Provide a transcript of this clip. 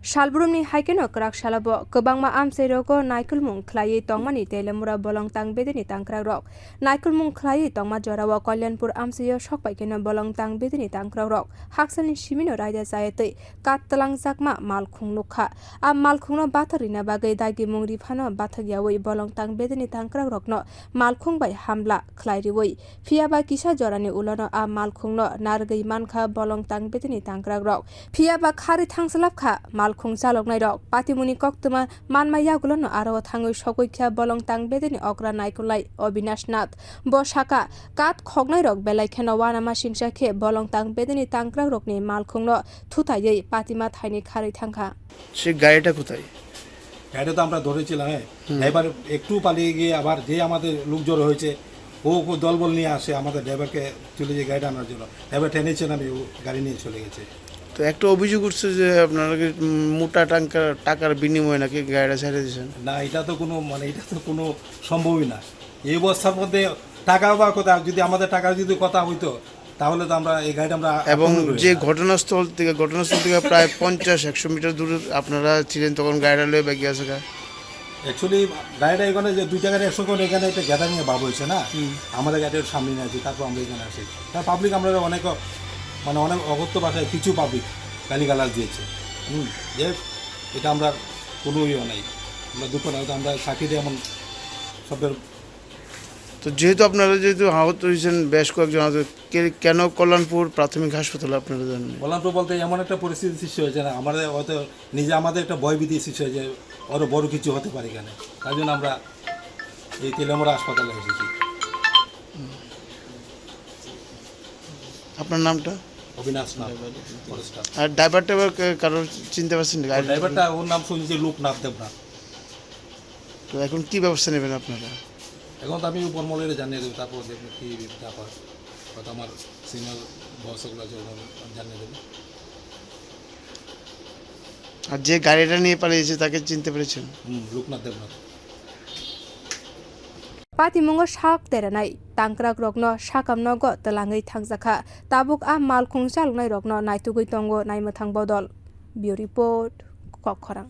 Shalburumni haikeno krak shalabo kebangma amserogo naikulmung khlai tongmani telemura bolong tang bedeni tangkrarok naikulmung khlai tongma jorawa Kalyanpur amseyo sokpaikeno bolong tang bedeni tangkrarok haksani simino raida sayate katlang jakma malkhung nukha a malkhungno batharina bagai daigi mungri phano bathagyawi bolong tang bedeni tangkrarokno malkhung bai hamla khlairiwi phiaba kisa jorani ulono a malkhungno nargai mankha bolong tang bedeni tangkrarok phiaba khari thangslapkha khung chaloknai rok patimuni koktuma manma yagulono aro thangoi sokoikha bolong tang bedeni okra naikulai Obinash Nath bo saka kat khognai rok belai kheno wanama singsa khe bolong tang bedeni tangkrak rokni malkhungno thutayei patima thaini khari thangkha সে গাড়িটা কোথায়? গাড়িটা তো আমরা ধরেছিলাম। এবার একটু পালিয়ে গিয়ে আবার যে আমাদের লোক জড়ো হয়েছে ও দলবল নিয়ে আসে আমাদের ড্রাইভারকে চলে যে গাড়িটা আনার জন্য ড্রাইভার টেনেছেন আমি গাড়ি নিয়ে চলে গেছে। তো একটা অভিযোগ উঠছে যে আপনারা মোটা টাকার বিনিময়ে নাকি গাড়িটা ছেড়ে দিয়েছেন। না, এটা তো কোনো সম্ভবই না। এই অবস্থার মধ্যে টাকা বা কথা যদি আমাদের টাকার যদি কথা হইতো তাহলে তো আমরা এই গাড়িটা আমরা এবং যে ঘটনাস্থল থেকে প্রায় 50-100 মিটার দূরে আপনারা ছিলেন তখন গাড়িটা লয়ে বেগে আছে। অ্যাকচুয়ালি গাড়িটা এখানে যে 2 টাকার 100 করে এখানে একটা গ্যাদারিং এ ভাব হয়েছে না, আমাদের গাড়ির সামনে নিয়ে আসি তারপর আমরা এখানে আসি। তার পাবলিক আমরা অনেক অগত্য ভাষায় কিছু পাবলিক গালিগালাজ দিয়েছে। যে এটা আমরা কোনো নাই, আমরা দুঃখ না, আমরা সাক্ষীতে এমন শব্দের। তো যেহেতু আপনারা আহত হয়েছেন বেশ কয়েকজন, কেন কল্যাণপুর প্রাথমিক হাসপাতালে আপনারা জানেন? কল্যাণপুর বলতে এমন একটা পরিস্থিতি সৃষ্টি হয়েছে না, আমাদের হয়তো আমাদের একটা ভয়ভীতি সৃষ্টি হয়েছে আরও বড় কিছু হতে পারে এখানে, তার জন্য আমরা এই তেলেমরা হাসপাতালে এসেছি। আপনার নামটা? অবিনাশ নাথ। আর ড্রাইভারটা কারোর চিনতে পারছেন? ড্রাইভারটা ওর নাম শুনছি লোকনাথ দেবনাথ। তো এখন কি ব্যবস্থা নেবেন আপনারা? এখন তো আমি উপর মহলে জানিয়ে দেবো, তারপর দেখবো কী ব্যাপার, হয়তো আমার সিনিয়র বসগুলো জানিয়ে দেবো। আর যে গাড়িটা নিয়ে পালিয়েছে তাকে চিনতে পেরেছেন? Loknath Debnath. Patimungo sak teranai tangkrak rokno sakamno go telangai thangjakha tabuk a malkhung chalnai rokno naitugui tongo naimwthang bodol. Bureau report Kokkhorang.